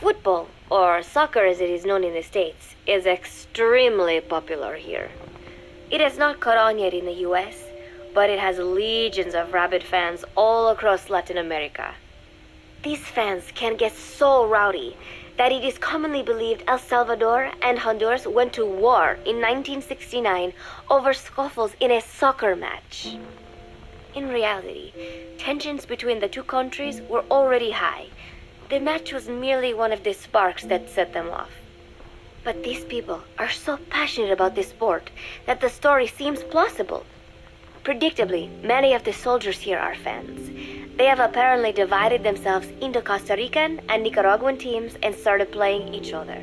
Football, or soccer as it is known in the States, is extremely popular here. It has not caught on yet in the US, but it has legions of rabid fans all across Latin America. These fans can get so rowdy that it is commonly believed El Salvador and Honduras went to war in 1969 over scuffles in a soccer match. In reality, tensions between the two countries were already high. The match was merely one of the sparks that set them off. But these people are so passionate about this sport that the story seems plausible. Predictably, many of the soldiers here are fans. They have apparently divided themselves into Costa Rican and Nicaraguan teams and started playing each other.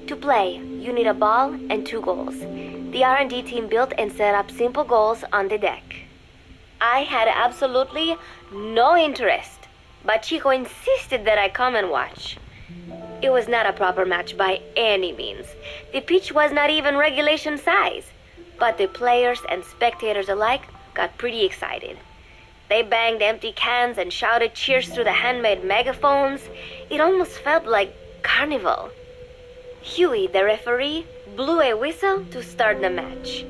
To play, you need a ball and 2 goals. The R&D team built and set up simple goals on the deck. I had absolutely no interest, but Chico insisted that I come and watch. It was not a proper match by any means. The pitch was not even regulation size, but the players and spectators alike got pretty excited. They banged empty cans and shouted cheers through the handmade megaphones. It almost felt like carnival. Huey, the referee, blew a whistle to start the match.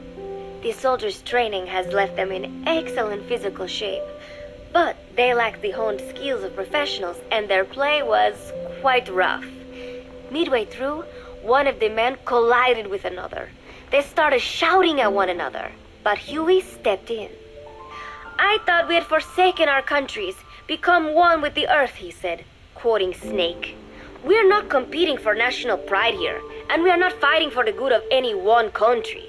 The soldiers' training has left them in excellent physical shape, but they lacked the honed skills of professionals and their play was quite rough. Midway through, one of the men collided with another. They started shouting at one another, but Huey stepped in. "I thought we had forsaken our countries, become one with the earth," he said, quoting Snake. "We're not competing for national pride here, and we are not fighting for the good of any one country.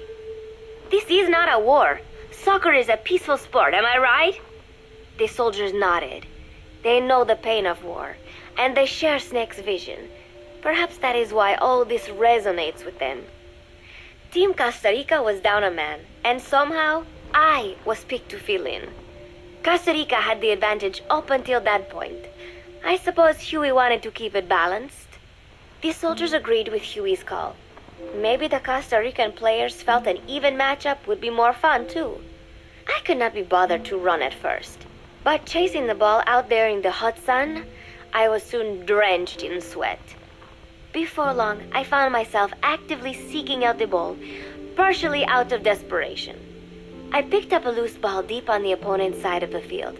This is not a war. Soccer is a peaceful sport, am I right?" The soldiers nodded. They know the pain of war, and they share Snake's vision. Perhaps that is why all this resonates with them. Team Costa Rica was down a man, and somehow I was picked to fill in. Costa Rica had the advantage up until that point. I suppose Huey wanted to keep it balanced. The soldiers agreed with Huey's call. Maybe the Costa Rican players felt an even matchup would be more fun too. I could not be bothered to run at first, but chasing the ball out there in the hot sun, I was soon drenched in sweat. Before long, I found myself actively seeking out the ball, partially out of desperation. I picked up a loose ball deep on the opponent's side of the field.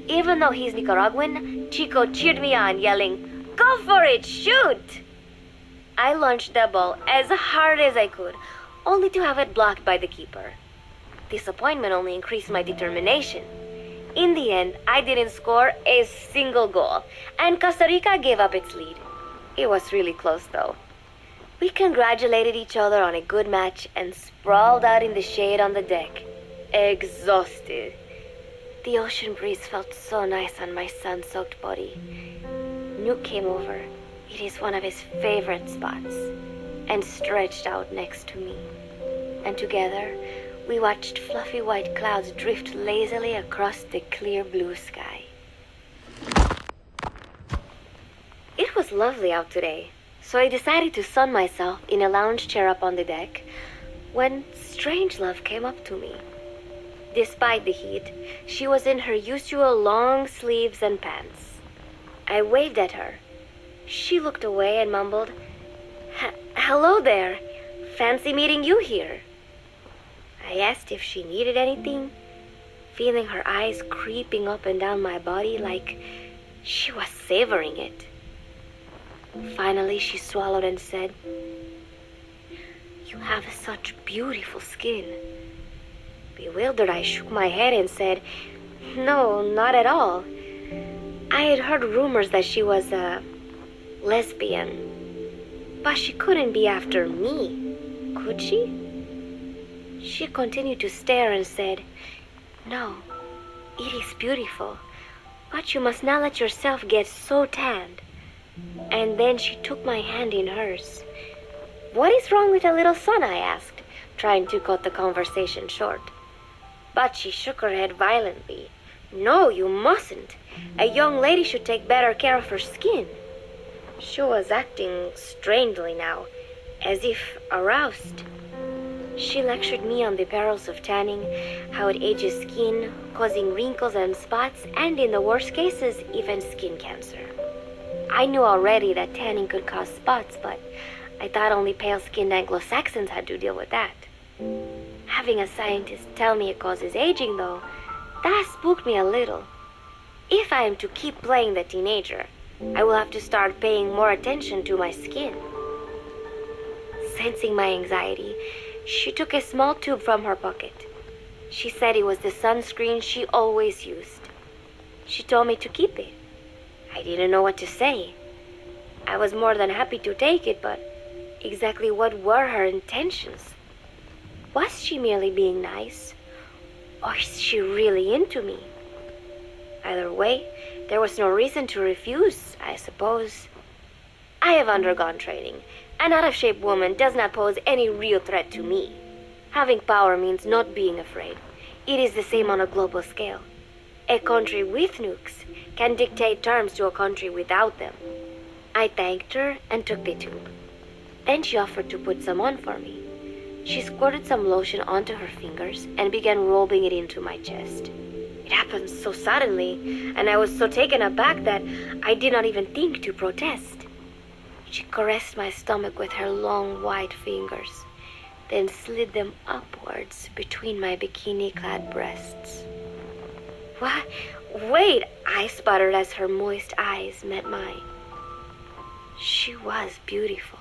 Even though he's Nicaraguan, Chico cheered me on, yelling, "Go for it, shoot!" I launched the ball as hard as I could, only to have it blocked by the keeper. Disappointment only increased my determination. In the end, I didn't score a single goal, and Costa Rica gave up its lead. It was really close, though. We congratulated each other on a good match and sprawled out in the shade on the deck, exhausted. The ocean breeze felt so nice on my sun-soaked body. Nuke came over. It is one of his favorite spots, and stretched out next to me. And together, we watched fluffy white clouds drift lazily across the clear blue sky. It was lovely out today, so I decided to sun myself in a lounge chair up on the deck when Strangelove came up to me. Despite the heat, she was in her usual long sleeves and pants. I waved at her. She looked away and mumbled, "Hello there. Fancy meeting you here." I asked if she needed anything, feeling her eyes creeping up and down my body like she was savoring it. Finally, she swallowed and said, "You have such beautiful skin." Bewildered, I shook my head and said, "No, not at all." I had heard rumors that she was a lesbian, but she couldn't be after me, could she? She continued to stare and said, "No, it is beautiful, but you must not let yourself get so tanned." And then she took my hand in hers. "What is wrong with a little sun?" I asked, trying to cut the conversation short. But she shook her head violently. "No, you mustn't. A young lady should take better care of her skin." She was acting strangely now, as if aroused. She lectured me on the perils of tanning, how it ages skin, causing wrinkles and spots, and in the worst cases, even skin cancer. I knew already that tanning could cause spots, but I thought only pale-skinned Anglo-Saxons had to deal with that. Having a scientist tell me it causes aging, though, that spooked me a little. If I am to keep playing the teenager, I will have to start paying more attention to my skin. Sensing my anxiety, she took a small tube from her pocket. She said it was the sunscreen she always used. She told me to keep it. I didn't know what to say. I was more than happy to take it, but exactly what were her intentions? Was she merely being nice? Or is she really into me? Either way, there was no reason to refuse, I suppose. I have undergone training. An out-of-shape woman does not pose any real threat to me. Having power means not being afraid. It is the same on a global scale. A country with nukes can dictate terms to a country without them. I thanked her and took the tube. Then she offered to put some on for me. She squirted some lotion onto her fingers and began rubbing it into my chest. It happened so suddenly, and I was so taken aback that I did not even think to protest. She caressed my stomach with her long white fingers, then slid them upwards between my bikini-clad breasts. What? Wait, I sputtered as her moist eyes met mine. She was beautiful.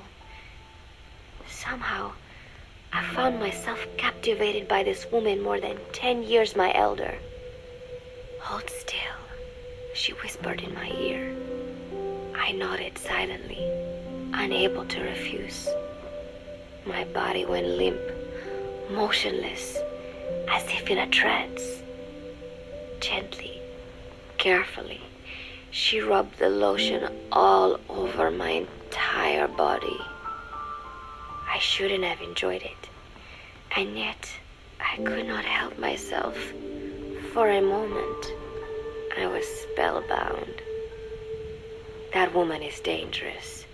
Somehow, I found myself captivated by this woman more than 10 years my elder. Hold still, she whispered in my ear. I nodded silently, unable to refuse. My body went limp, motionless, as if in a trance. Gently, carefully, she rubbed the lotion all over my entire body. I shouldn't have enjoyed it, and yet I could not help myself. For a moment, I was spellbound. That woman is dangerous.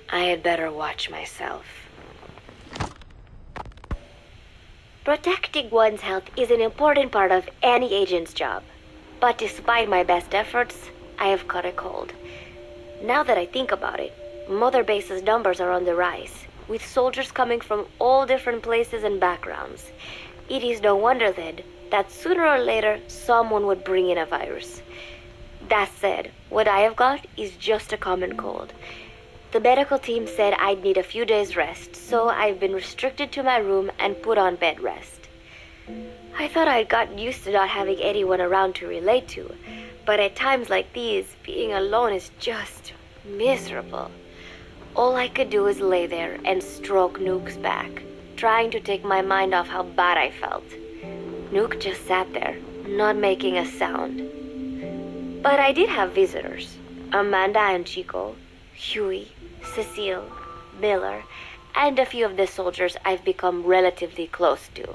I had better watch myself. Protecting one's health is an important part of any agent's job. But despite my best efforts, I have caught a cold. Now that I think about it, Mother Base's numbers are on the rise, with soldiers coming from all different places and backgrounds. It is no wonder, then, that sooner or later someone would bring in a virus. That said, what I have got is just a common cold. The medical team said I'd need a few days rest, so I've been restricted to my room and put on bed rest. I thought I'd gotten used to not having anyone around to relate to, but at times like these, being alone is just miserable. All I could do was lay there and stroke Nook's back, trying to take my mind off how bad I felt. Nook just sat there, not making a sound. But I did have visitors. Amanda and Chico, Huey, Cecile, Miller, and a few of the soldiers I've become relatively close to.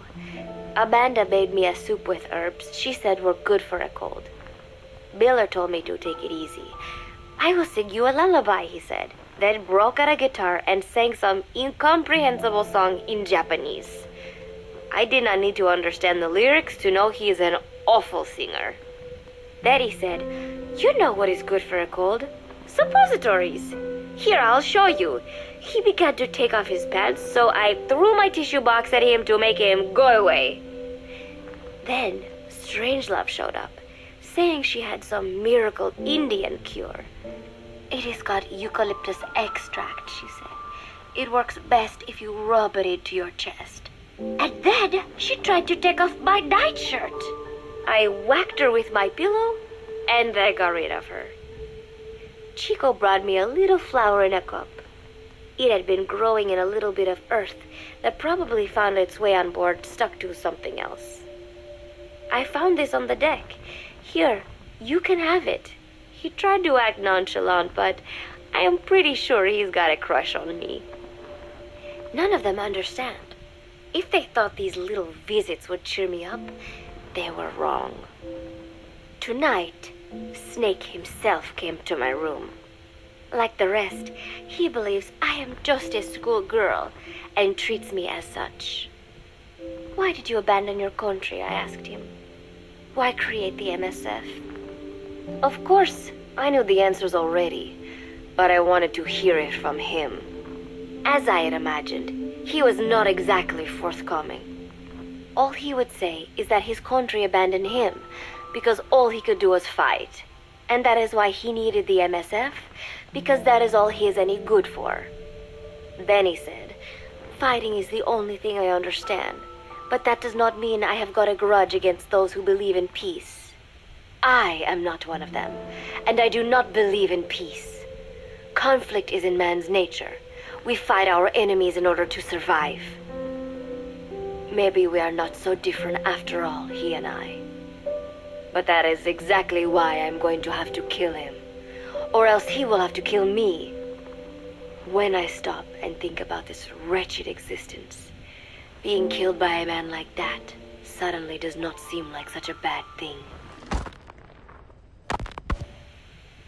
Amanda made me a soup with herbs she said were good for a cold. Miller told me to take it easy. I will sing you a lullaby, he said, then broke out a guitar and sang some incomprehensible song in Japanese. I did not need to understand the lyrics to know he is an awful singer. Then he said, "You know what is good for a cold? Suppositories. Here, I'll show you." He began to take off his pants, so I threw my tissue box at him to make him go away. Then Strangelove showed up, saying she had some miracle Indian cure. "It has got eucalyptus extract," she said. "It works best if you rub it into your chest." And then she tried to take off my nightshirt. I whacked her with my pillow, and I got rid of her. Chico brought me a little flower in a cup. It had been growing in a little bit of earth that probably found its way on board, stuck to something else. "I found this on the deck. Here, you can have it." He tried to act nonchalant, but I am pretty sure he's got a crush on me. None of them understand. If they thought these little visits would cheer me up, they were wrong. Tonight, Snake himself came to my room. Like the rest, he believes I am just a schoolgirl and treats me as such. "Why did you abandon your country?" I asked him. "Why create the MSF?" Of course, I knew the answers already. but I wanted to hear it from him. As I had imagined, he was not exactly forthcoming. All he would say is that his country abandoned him because all he could do was fight, and that is why he needed the MSF, because that is all he is any good for. Then he said, fighting is the only thing I understand, but that does not mean I have got a grudge against those who believe in peace. I am not one of them, and I do not believe in peace. Conflict is in man's nature. We fight our enemies in order to survive. Maybe we are not so different after all, he and I. But that is exactly why I'm going to have to kill him, or else he will have to kill me. When I stop and think about this wretched existence, being killed by a man like that suddenly does not seem like such a bad thing.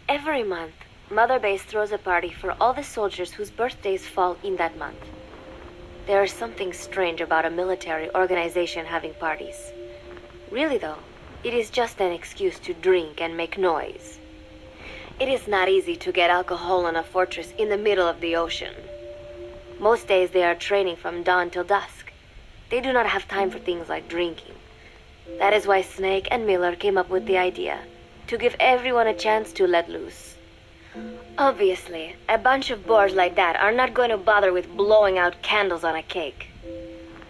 Every month, Mother Base throws a party for all the soldiers whose birthdays fall in that month. There is something strange about a military organization having parties. Really though, it is just an excuse to drink and make noise. It is not easy to get alcohol on a fortress in the middle of the ocean. Most days they are training from dawn till dusk. They do not have time for things like drinking. That is why Snake and Miller came up with the idea to give everyone a chance to let loose. Obviously, a bunch of bores like that are not going to bother with blowing out candles on a cake.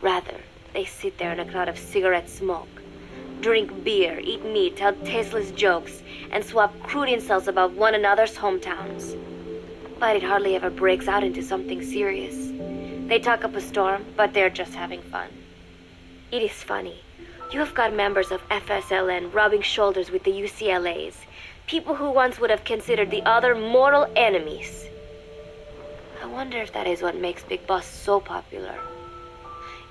Rather, they sit there in a cloud of cigarette smoke, drink beer, eat meat, tell tasteless jokes, and swap crude insults about one another's hometowns. But it hardly ever breaks out into something serious. They talk up a storm, but they're just having fun. It is funny. You have got members of FSLN rubbing shoulders with the UCLAs, people who once would have considered the other mortal enemies. I wonder if that is what makes Big Boss so popular.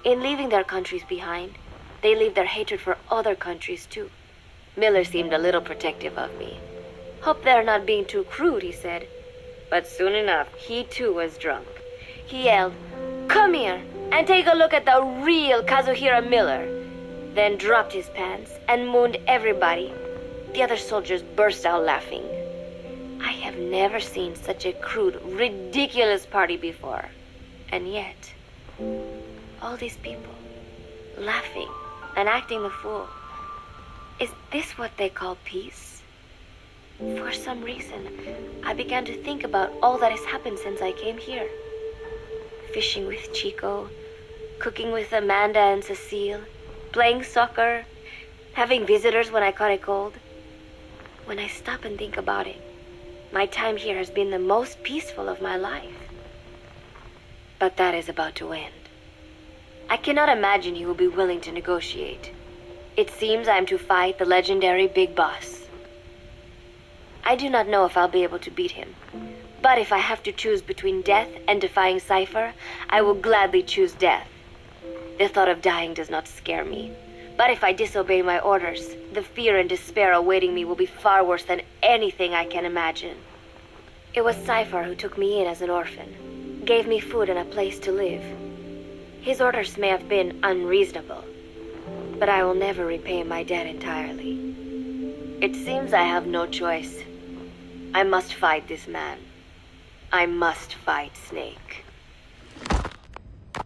In leaving their countries behind, they leave their hatred for other countries too. Miller seemed a little protective of me. Hope they're not being too crude, he said. But soon enough, he too was drunk. He yelled, "Come here and take a look at the real Kazuhira Miller," then dropped his pants and mooned everybody. The other soldiers burst out laughing. I have never seen such a crude, ridiculous party before. And yet, all these people, laughing and acting the fool. Is this what they call peace? For some reason, I began to think about all that has happened since I came here. Fishing with Chico, cooking with Amanda and Cecile, playing soccer, having visitors when I caught a cold. When I stop and think about it, my time here has been the most peaceful of my life. But that is about to end. I cannot imagine he will be willing to negotiate. It seems I am to fight the legendary Big Boss. I do not know if I'll be able to beat him, but if I have to choose between death and defying Cypher, I will gladly choose death. The thought of dying does not scare me, but if I disobey my orders, the fear and despair awaiting me will be far worse than anything I can imagine. It was Cypher who took me in as an orphan, gave me food and a place to live. His orders may have been unreasonable, but I will never repay my debt entirely. It seems I have no choice. I must fight this man. I must fight Snake.